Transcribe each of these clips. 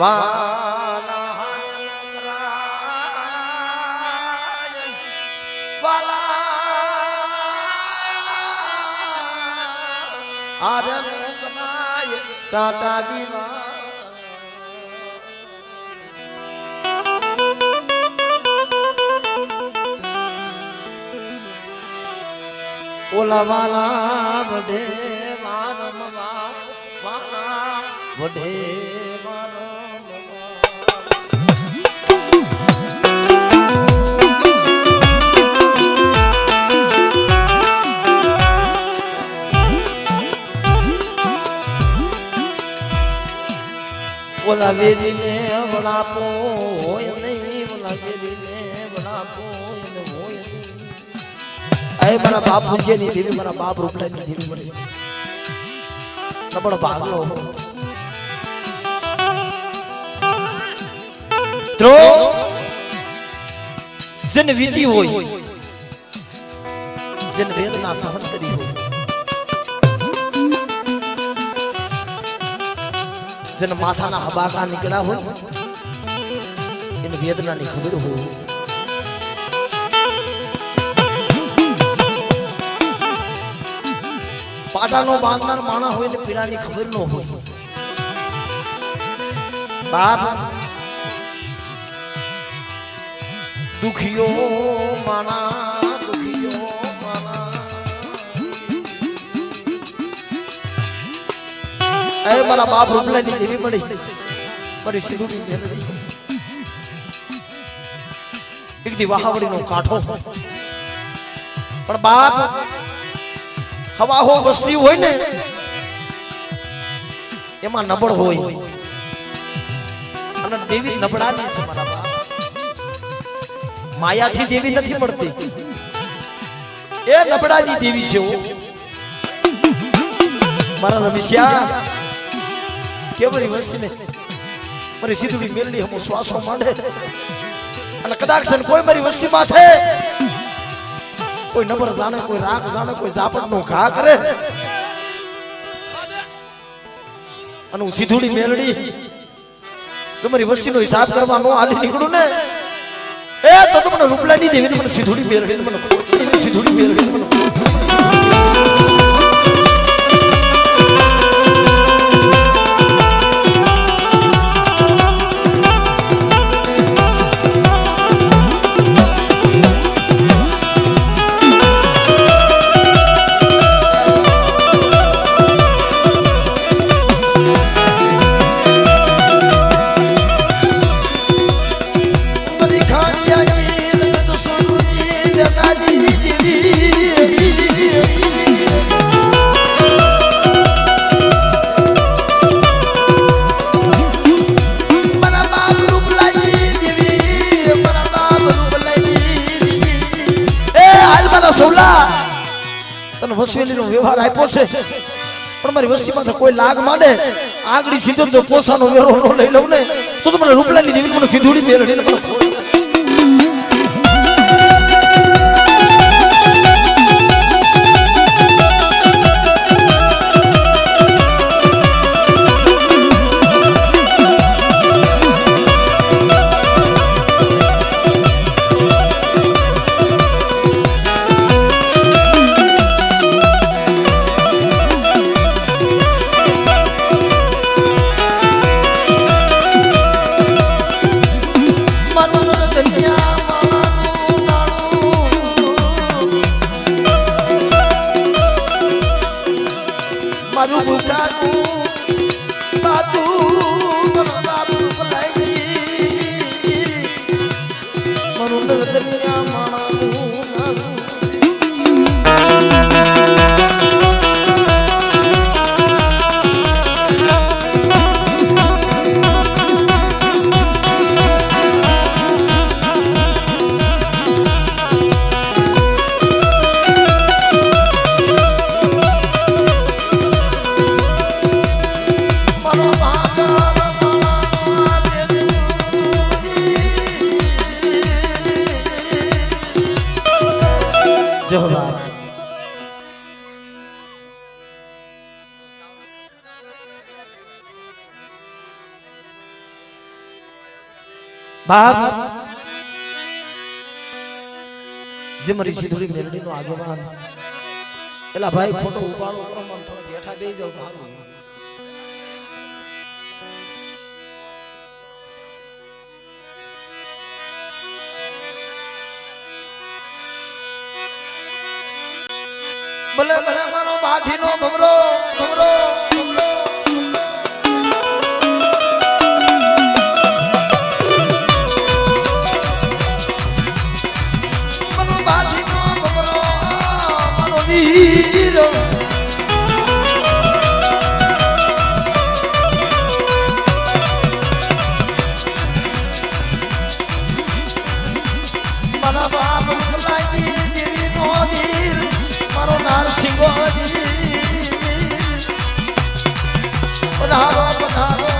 વાલા આરે મુકનાય કાંટા દીવા ઓલા વાલા વઢે માનમવા વાલા વઢે ઓલા વેરીને વડાપો હોય નહીં ઓલા વેરીને વડાપો હોય નહીં અરે મારા બાપ પૂછે ની દેવી મારા બાપ રૂપલા ની દેવી મળે કપડો ભાગલો ત્રો જન વિધિ હોય જન વેદના સહન કરી હોય જન માથાના હબાકા નીકળ્યા હોય એને વેદનાની ખબર હોય પાટાનો બાંધનાર માણા હોય ને પીડાની ખબર ન હોય બાપ દુખિયો માણા એ મારા બાપ રૂપલાની દેવી મળી મારી સિંધુની મેલડી એક દી વહાવડીનો કાંઠો પણ બાપ હવા હો વસ્તી હોય ને એમાં નબળ હોય અને દેવી નબળાની છે મારા બાપ માયાથી દેવી નથી મળતી એ નબળાની દેવી છે મારા રમેશિયા કેવળી વસ્તી ને મારી સીધુડી મેલડી હમો શ્વાસો માંડે અને કદાચ કોઈ મારી વસ્તી માં છે કોઈ નબર જાણે કોઈ રાખ જાણે કોઈ ઝાપટ નો ઘા કરે અને હું સીધુડી મેલડી તમારી વસ્તી નો હિસાબ કરવા નો હાલી નીકળું ને એ તો તમને રૂપલાની દેવી મને સીધુડી મેલડી મને સીધુડી મેલડી મને વસવેલીનો વ્યવહાર આપ્યો છે પણ મારી વસ્તીમાં કોઈ લાગ માંડે આગળી સીધો જો પોસાનો વેરો નો લઈ લઉં ને તો મને રૂપલાની દેવી મને સીધુડી મેળવીને મને બાપ જે મારી સીધુડી મેલડી નો આગેવાન એલા ભાઈ ફોટો ઉપાડો પ્રમાણ થોડા બેઠા બેહી જાવ તો હારું ભલે ભલે મારો બાઠીનો ભમરો ભમરો ભમરો મારો બાઠીનો ભમરો મારો વીરો મારા બાપ લાગી દેવી નો વીર મારો નારસિંહ પધારો પધારો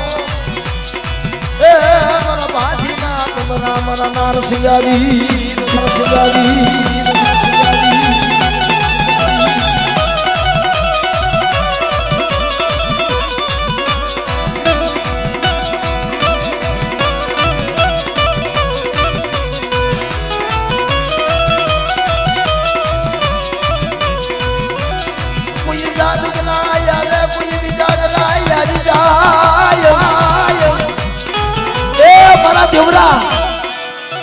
એ મારા બાજીના તમારા મારા નારસિંહાવી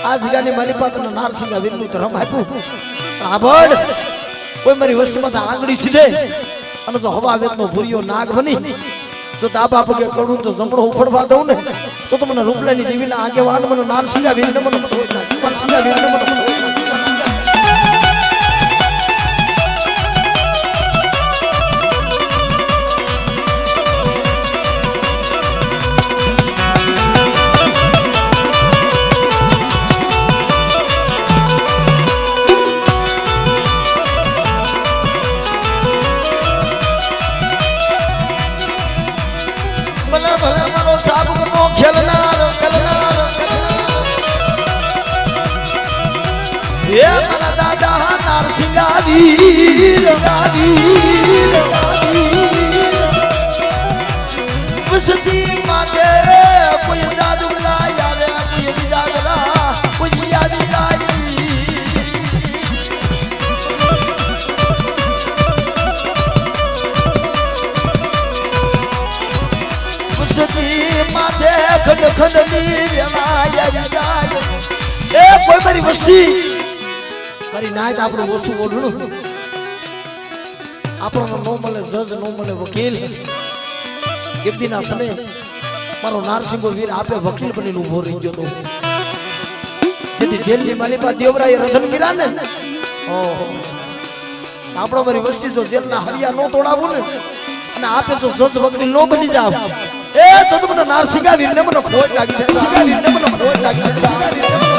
આજગાની મારી પાત્ર નારસિંહ વીરનું ધર્મ આપ્યું આભડ કોઈ મારી વસ્તીમાં આંગળી સીધે અને જો હવા વેતનો ભૂરિયો નાગ બની જો દાબા પગે કરું તો જમણો ઉફડવા દઉં ને તો મને રૂપલાની દેવીના આગેવાન મને નારસિંહ વીરને મને નારસિંહ વીરને મને કોઈ મારી વસ્તી મારી નાયત આપણું ઓછું ઓઢણું આપણો નો મળે જજ નો મળે વકીલ એક દિન આ સમય મારો નારસિંહ વીર આપે વકીલ બનીને ઉભો રહી ગયો જેથી જેલની માલિકા દેવરાએ રજન કર્યા ને ઓહો આપણો મારી વસ્તી જો જેલના હરિયા નો તોડાવું ને અને આપે જો જજ વકીલ નો બની જાવ એ તો મને નારસિંહ વીરને મને ખોટ લાગી નારસિંહ વીરને મને ખોટ લાગી નારસિંહ વીરને મને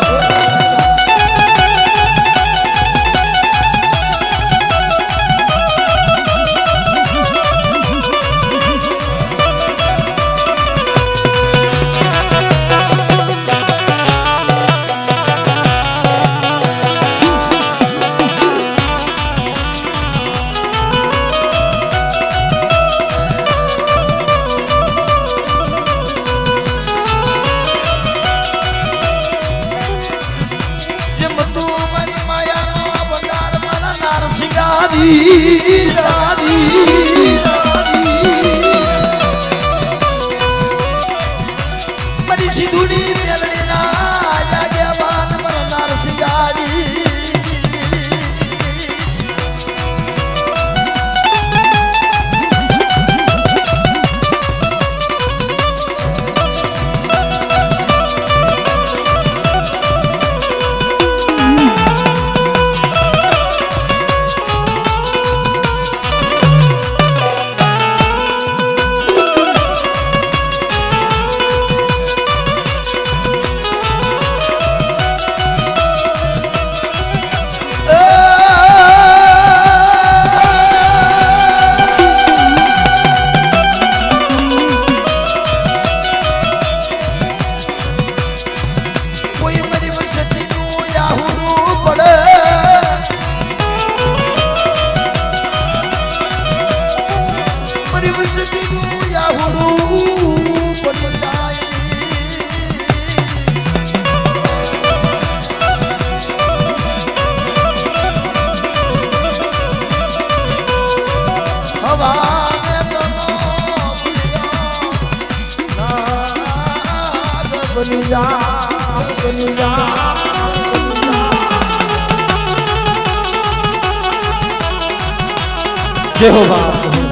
जय हो बाप।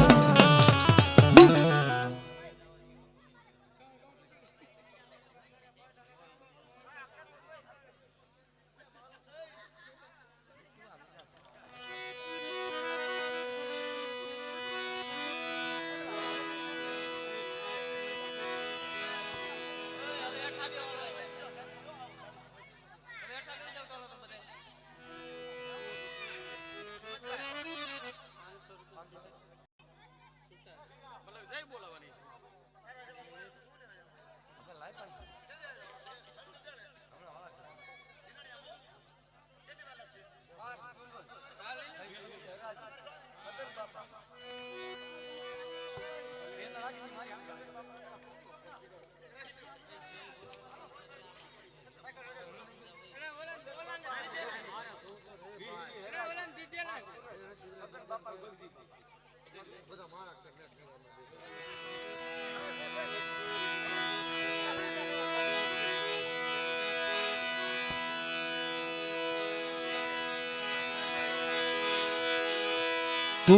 तू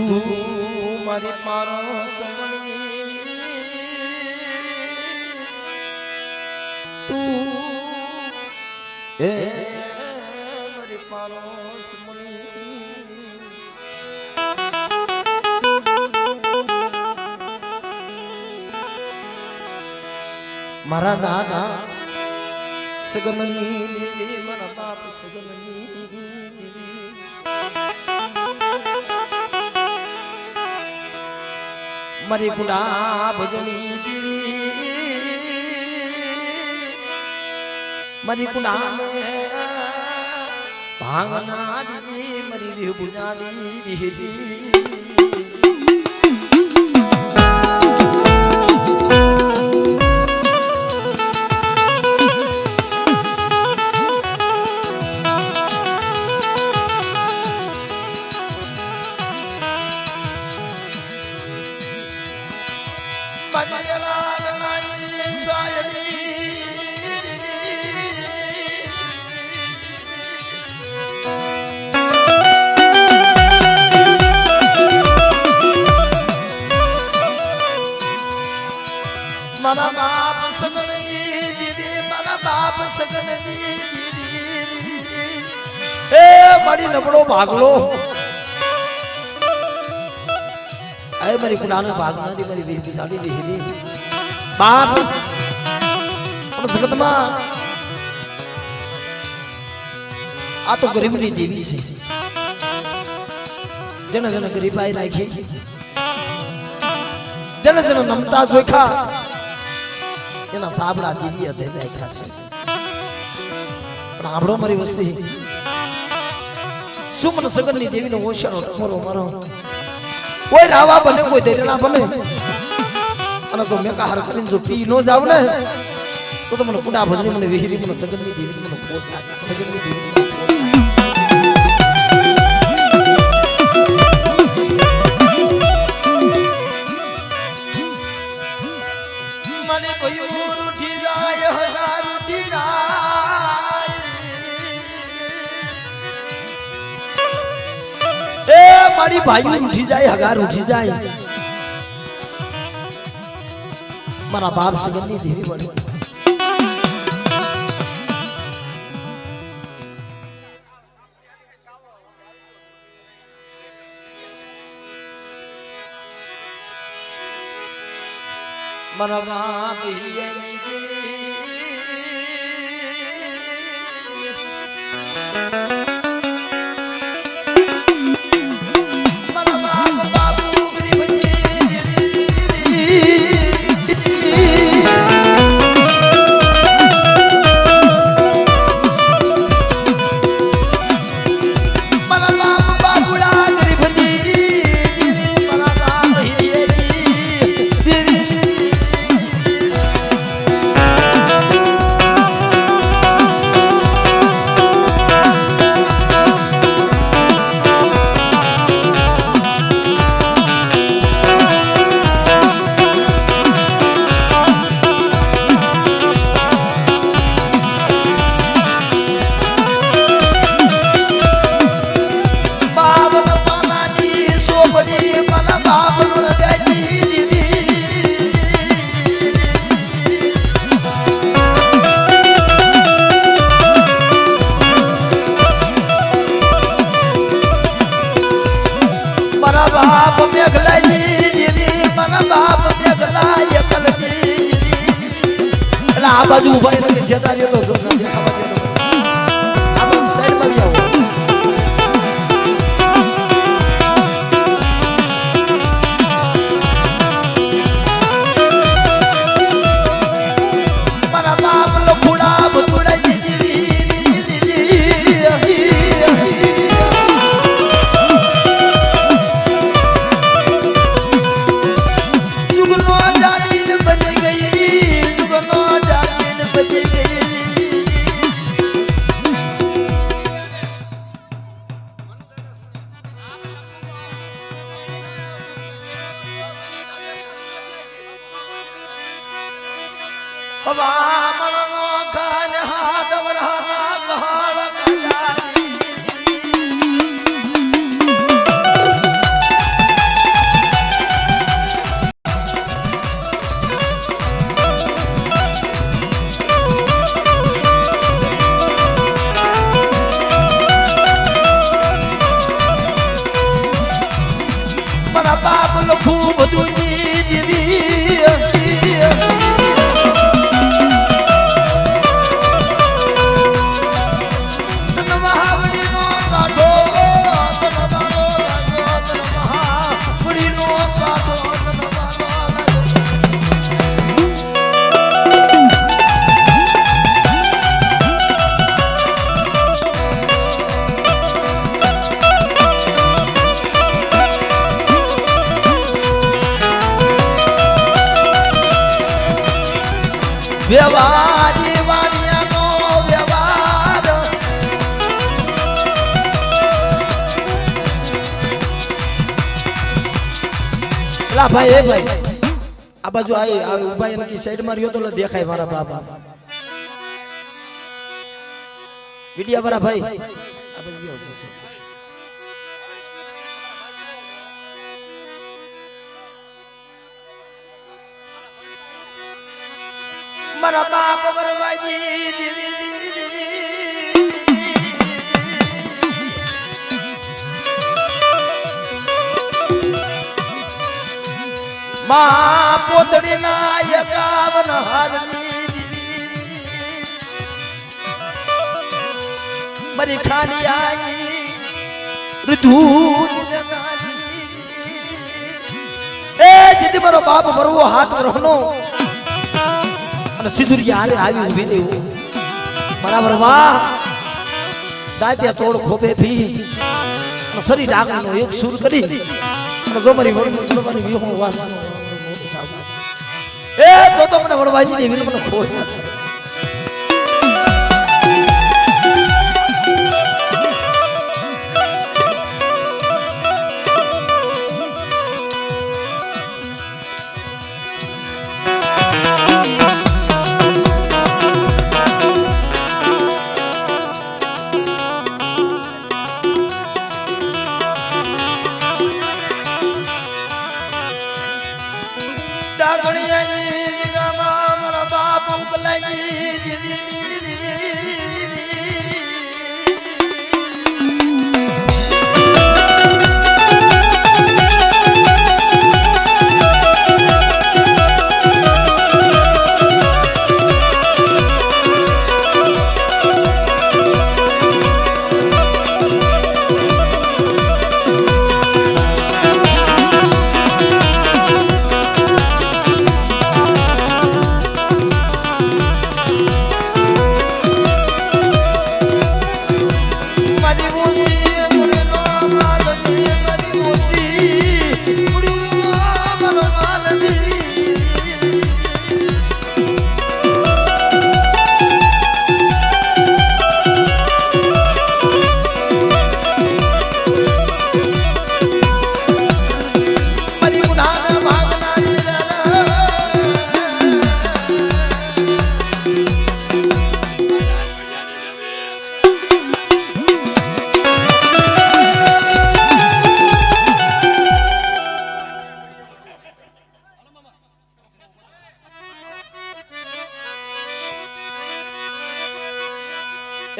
मारी पारस तू ए मारी पारस मारा दादा सगमनी मारा बाप सगमनी मरी बुढ़ा भजनी मरी बुढ़ा भांगना मरी बुझानी मारा बाप सगनी दीदी मारा बाप सगनी ए बड़ी नबड़ो भागलो आए मरी पुराने भागना दी मरी वीर बिचारी लिहिली बाप हम जगत में आ तो गरीबनी देवी છે જેને જેને ગરીબાઈ રાખી જેને જેને નમતા જોખા એના સાબડા દીવી અધે નાખ્યા છે પણ આપણો મારી વસ્તી શું મને સગનની દેવીનો ઓશિયાનો ટમરો મારો કોઈ રાવા બને કોઈ દેરણા બને અને જો મેં હાર કરીને જો પી નો જાવ ને તો મને કુડા ભજની મને વિહિરી મને સગનની દેવી મને પોત સગનની દેવી મને કોઈ ઉઠી જાય હજાર ઉઠી જાય એ મારી ભાઈ ઉઠી જાય હજાર ઉઠી જાય મારા બાપ સગનની દેવી બની મારા બાપ બાપ મેઘલાની દીદી મારા બાપ મેઘલાય કલની એટલે આ બાજુ ઉભા એને જતા રહ્યો તો દેખાવા દેતો આ બાજુ સાઈડમાં આવો વ્યવહારી વાણિયાનો વ્યવહાર લા ભાઈ એ ભાઈ આ બાજુ આ ઉભા એની સાઈડ માં રહ્યો તો દેખાય મારા બાબા વિડિયા વાળા ભાઈ આ બાજુ મારા બાપ વરવાજી મા પોતડી ના 51 હારની મારી ખાલી આઈ ઋતુ એ જીતી મારો બાપ વરવો હાથ વરહનો અને સિંદુરી હારે આવી ઉભી દેવું બરાબર વાહ દાત્યા તોડ ખોબે ભી શરીર આગળનો એક સુર કરી અને જો મારી વડવાની વિહો વાસ એ તો મને વડવાજી દેવી મને ખોજ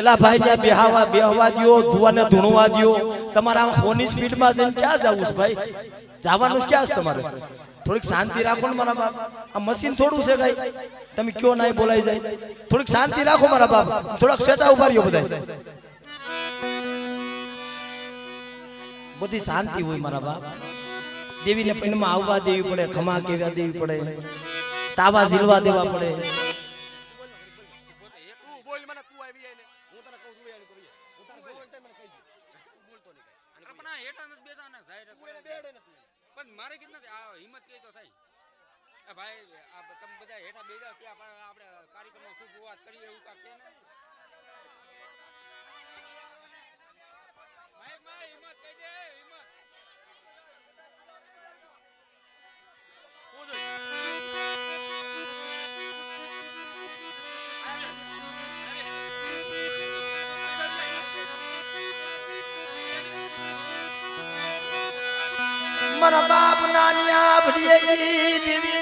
એલા ભાઈ ત્યાં બેહવા દ્યો ધુવાને ધૂણવા દ્યો તમારા ફોનની સ્પીડમાં જઈને ક્યાં જવું છે ભાઈ જવાનું ક્યાં છે તમારે થોડીક શાંતિ રાખો ને મારા બાપ આ મશીન થોડું છે કઈ તમે કયો ના બોલાઈ જાય થોડીક શાંતિ રાખો મારા બાપ થોડાક સેટા ઉભા રહ્યો બધા બધી શાંતિ હોય મારા બાપ દેવીને પૈનમાં આવવા દેવી પડે ખમા કેવા દેવી પડે તાવા ઝીલવા દેવા પડે મારે કેટલા હિંમત કે તો થઈ ભાઈ તમે બધા હેઠા બે જાવ ત્યાં આપણે કાર્યક્રમમાં શું વાત કરીએ એવું કાંક છે ને હિંમત કહી દે મારા બાપ નાનિયા ભડિયેગી દેવી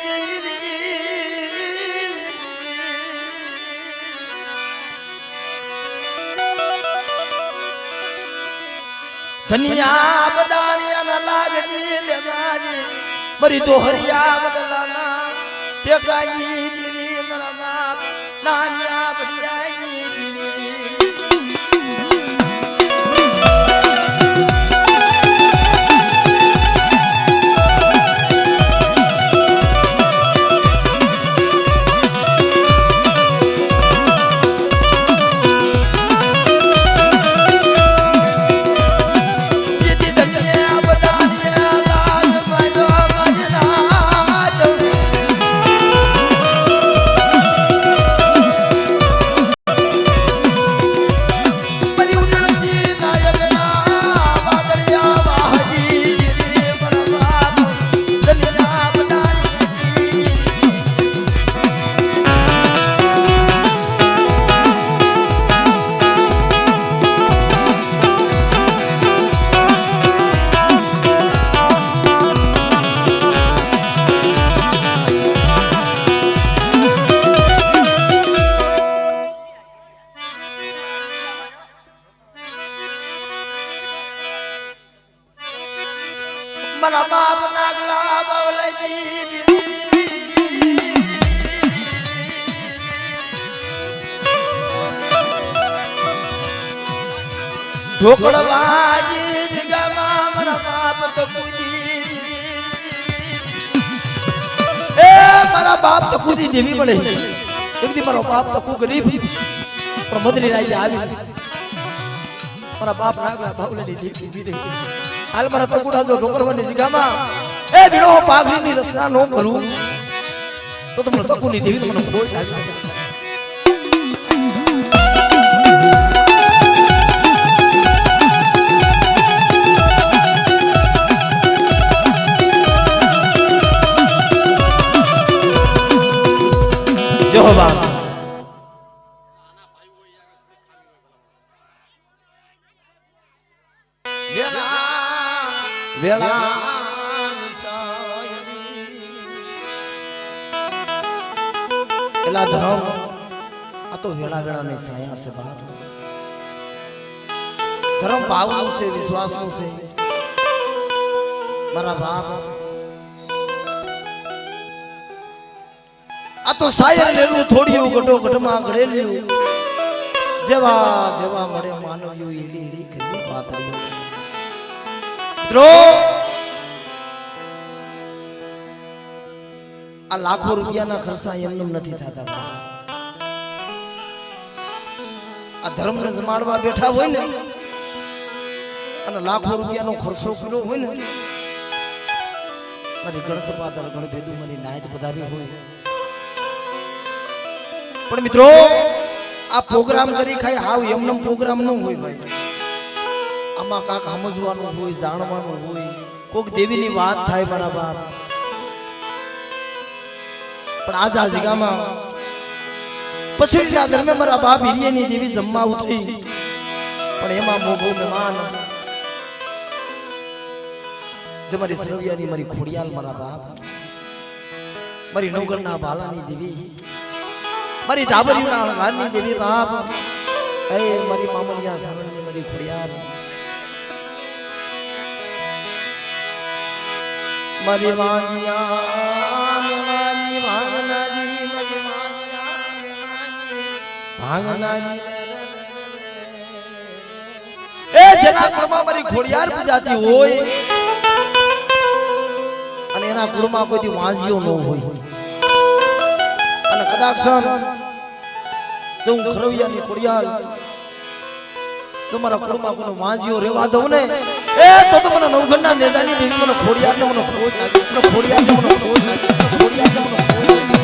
ધનિયા બદાનિયા લાગજી લેગાજી મરી તો હરિયા બદલાના ટેકાઈ દેવી મારા બાપ નાનિયા ભડિયેગી દેવી મારા બાપ નાગલા બાવલાજી ઢોકળવાજી ગામા મારા બાપ તો કૂદી એ મારા બાપ તો કૂદી જેવી પડે એકદી મારો બાપ તો કૂ ગરીબ પણ બદલી રાઈ આવી મારા બાપ નાગલા બાવલાજી દેખી દીધી હાલ મારા તકુડા જો ઢોકરવાની જગ્યામાં એ ભીડો પાઘડીની રચના નો કરું તો તમને તકુની દેવી તમને કોઈ થાય જહોવા વેલા એલા ધરમ આ તો વેળા વેળા ની સાયા છે બાપ ધરમ ભાવનું છે વિશ્વાસનું છે મારા બાપ આ તો સાયર લેલું થોડીયું ગટો ગટમાં ગળેલું જેવા જેવા મળે માનવ્યું એડી એડી કરી વાત મિત્રો આ લાખો રૂપિયાના ખર્ચા એમને નથી થતા આ ધર્મને જમાડવા બેઠા હોય ને અને લાખો રૂપિયાનો ખર્ચો કર્યો હોય ને મારી ગણસપાદર ગણભેદુ મારી નાયત પધારી હોય પણ મિત્રો આ પ્રોગ્રામ કરી ખાઈ હાવ એમને પ્રોગ્રામ ન હોય ભાઈ આમાં કાક સમજવાનું હોય જાણવાનું હોય કોક દેવીની વાત થાય મારા બાપ પણ આજ આ જગ્યામાં પછીના દરમિયાન મારા બાપ હિરિયાની દેવી જમવા ઉતરી પણ એમાં મોગો મહેમાન જે મારી સરવિયાની મારી ખોડિયાલ મારા બાપ મારી નવગણના બાલાની દેવી મારી ધાબરીના ગામની દેવી બાપ એ મારી મામલિયા સારણની મારી ખોડિયાર મારી વાંગિયા મારી ભાંગનારી મારી ભાંગનારી એ જેના કુળમાં મારી ખોડિયાર પૂજાતી હોય અને એના કુળમાં કોઈ વાંજ્યો ન હોય અને કદાચ જો હું ખરવિયાની ખોડિયાર તમારા કુળમાં કોઈ વાંજ્યો રહેવા દઉં ને એ તો મને નવઘણના નેજાની દેવી મને ખોડિયારને મને ખોજ નાખી મને ખોડિયારને મને ખોજ નાખી ખોડિયારને મને ખોજ નાખી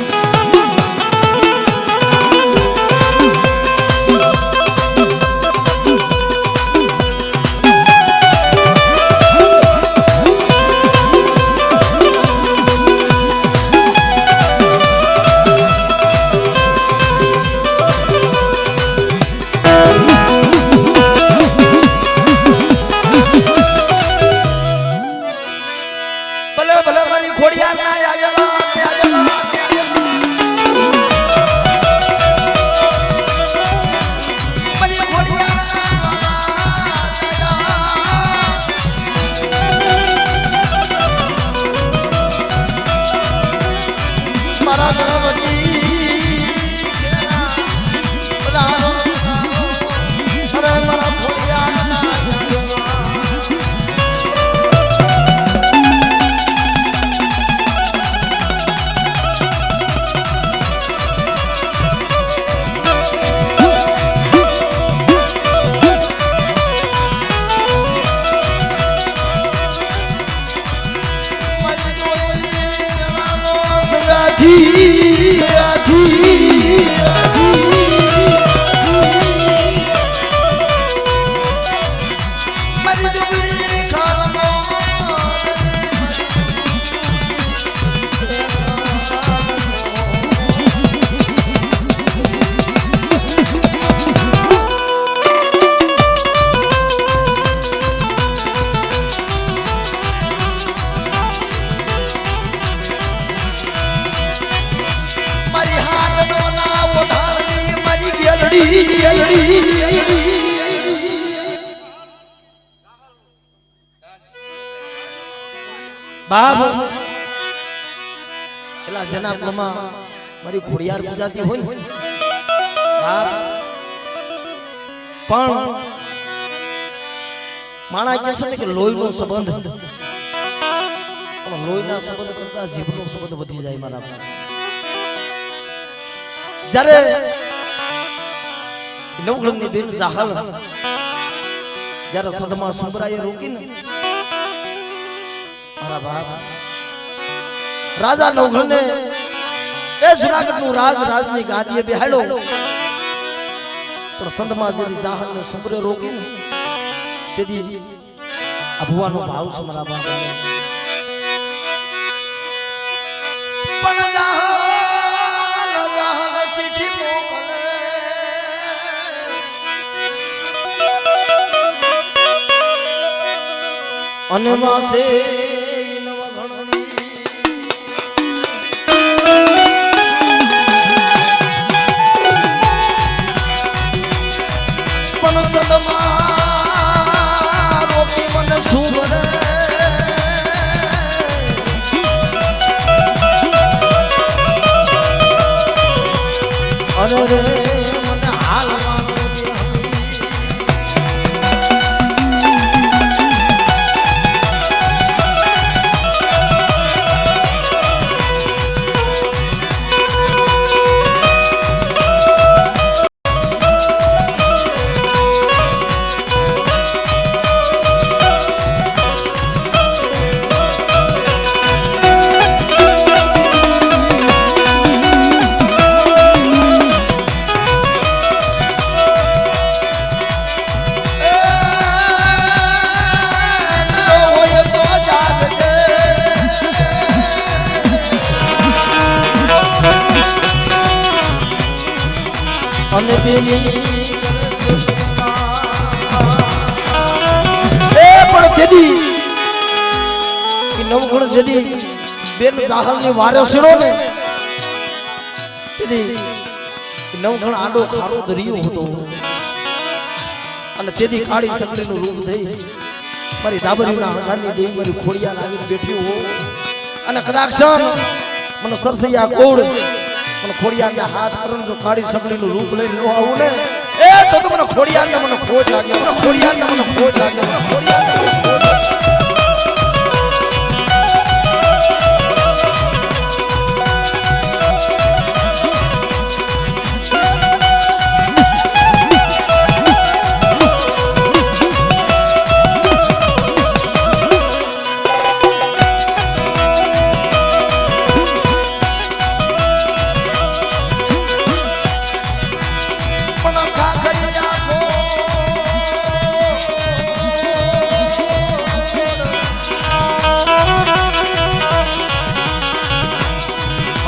બાપ એલા જેના કુળમાં મારી ખોડિયાર પૂજાતી હોય ને બાપ પણ માણા કહે છે કે લોહીનો સંબંધ પણ લોહીના સંબંધ કરતા જીભનો સંબંધ વધી જાય મારા બાપ જ્યારે નવઘણની બેન જાહલ જ્યારે સદમાં સુંબરાએ રોકીને મારા બાપ રાજા નવઘણને એ જુનાગઢનું રાજની ગાદીએ બેહાડ્યો પણ સંતમાં જેની જાહલને સુંબરે રોકીને તેથી આ ભુવાનો ભાવ છે મારા બાપ પણ જાહલ ચીઠી મોકલે અને માસે અને બેની એ પણ તેદી કે નવગુણ જેદી બેન જાહલની વારસડો ને તેદી નવગણ આડો ખારો દરિયો હતો અને તેથી કાળી સકડીનું રૂપ થઈ મારી દાબરીના હંગાની દેવી મારી ખોડિયા લાવીને બેઠી હો અને કદાચ મને સરસૈયા કોડ મને ખોડિયાના હાથ કરણ જો કાળી સકડીનું રૂપ લઈને નો આવું ને એ તો મને ખોડિયાને મને ખોજ લાગ્યો મને ખોડિયાને મને ખોજ લાગ્યો મને ખોડિયાને મને ખોજ લાગ્યો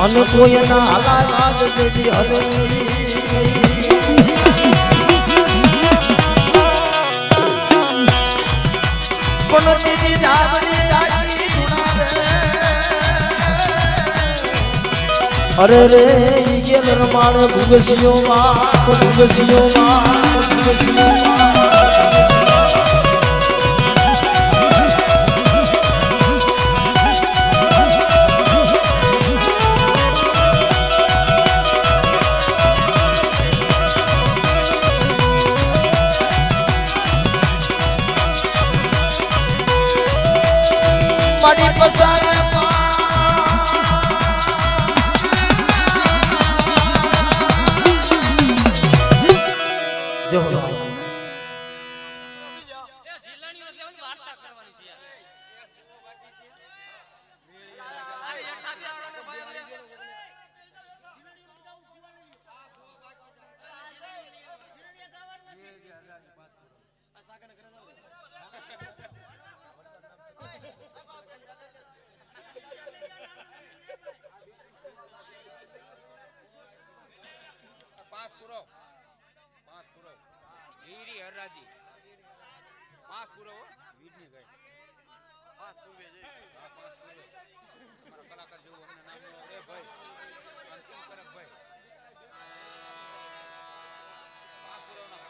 અને કોઈના હાલાત જેથી હરે પણ તેની જાબરી જાજી સુનાવે અરે રે ઈ ગેલ રમાડ ભૂગસિયોમાં મારી પસારે જો હરરાજી 5 પૂરો વીજની ગઈ 5 પૂરે જઈ 5 પૂરો અમારા કલાકાર જેવું અમને નામ નો રે ભાઈ અંતિમ કરક ભાઈ 5 પૂરો ના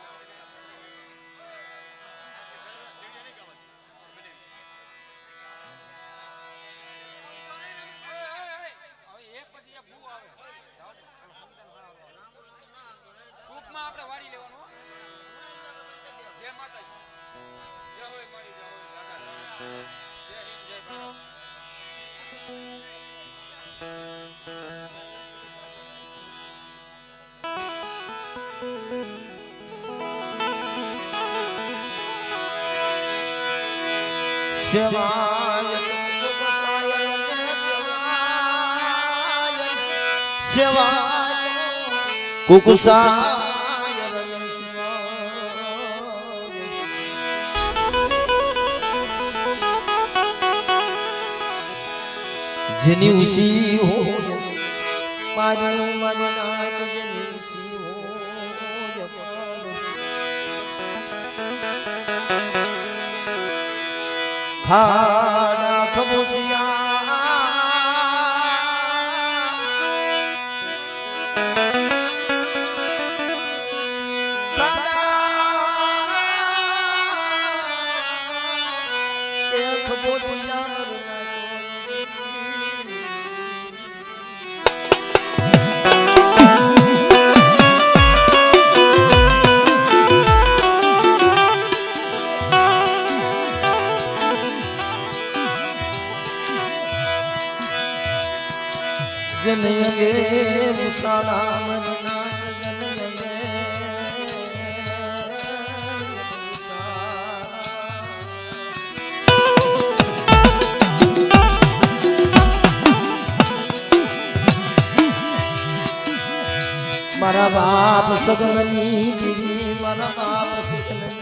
એક પછી એક ભૂ આવે ટૂંકમાં આપણે વાળી લેવાનું જય માતાજી જય હોય મારી જય હોય દાદા જય હિન્દ જય ભારત સેવાય સેવાય કુકુસા જેની ઉસી હો મારી મનના જેની ઉસી હો ખાડા ખબોસિયા जनयगे मुसाला मनना जनयगे मारा बाप सगननी दीदी मारा बाप सगननी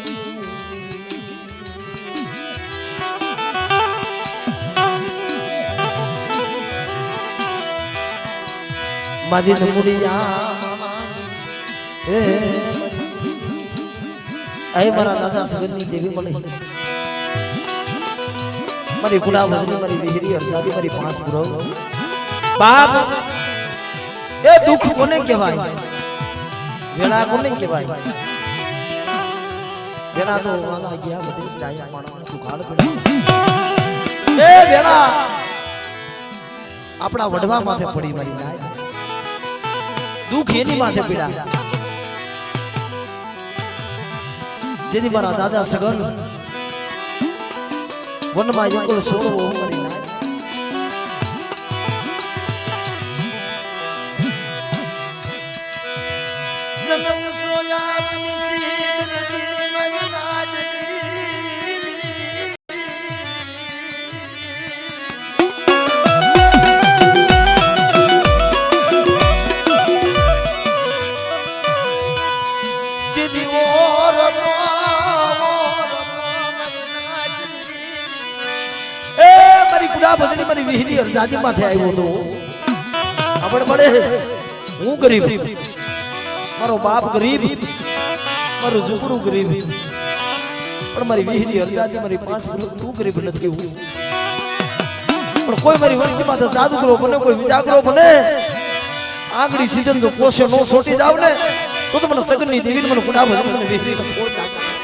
माजी नमुड़िया ऐ मारा दादा सगननी देवी मले मारी गुलाब मारी विहरी अरजादी मारी 5 पुरो बाप ए दुख कोने कहेवाय वेला कोने कहेवाय બેના તો વાલા ગયા બધી ડાયા માણસ તું ખાડ પડી એ બેના આપણા વડવા માથે પડી મારી નાય દુઃખ એની માથે પીડા જેની મારા દાદા સગન વનમાં એકલ સોળવો મારી નાય જન્મ સોયા ભજની મારી વિહરી અરજાદી માથે આવ્યો તો ખબર પડે હું ગરીબ મારો બાપ ગરીબ મારું ઝૂંપડું ગરીબ પણ મારી વિહરી અરજાદી મારી પાંચ વર્ષ તું ગરીબ નથી હું પણ કોઈ મારી વસ્તીમાં તો જાદુગરો બને કોઈ વિજાગરો બને આંગળી સીધન જો કોશે નો સોટી જાવ ને તો મને સગનની દેવી મને ગુના ભજન મને વિહરી ખોડ નાખે